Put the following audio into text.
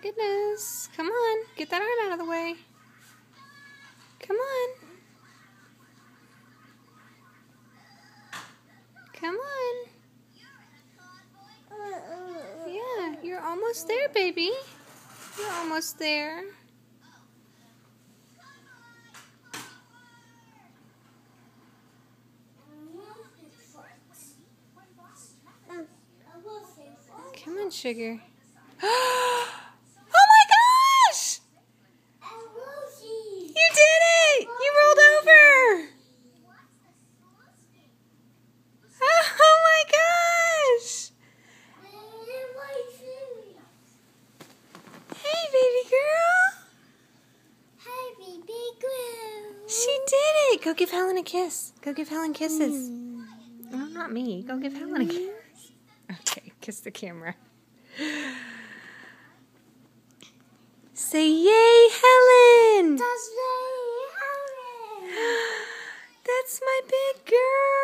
goodness. Come on. Get that arm out of the way. Come on. Come on. Yeah, you're almost there, baby. You're almost there. Come on, sugar. Oh my gosh! You did it! You rolled over! Oh my gosh! Hey, baby girl! Hi, baby girl. She did it! Go give Helen a kiss. Go give Helen kisses. No, not me. Go give Helen a kiss. Okay, kiss the camera. Say yay, Helen! That's very Helen. That's my big girl.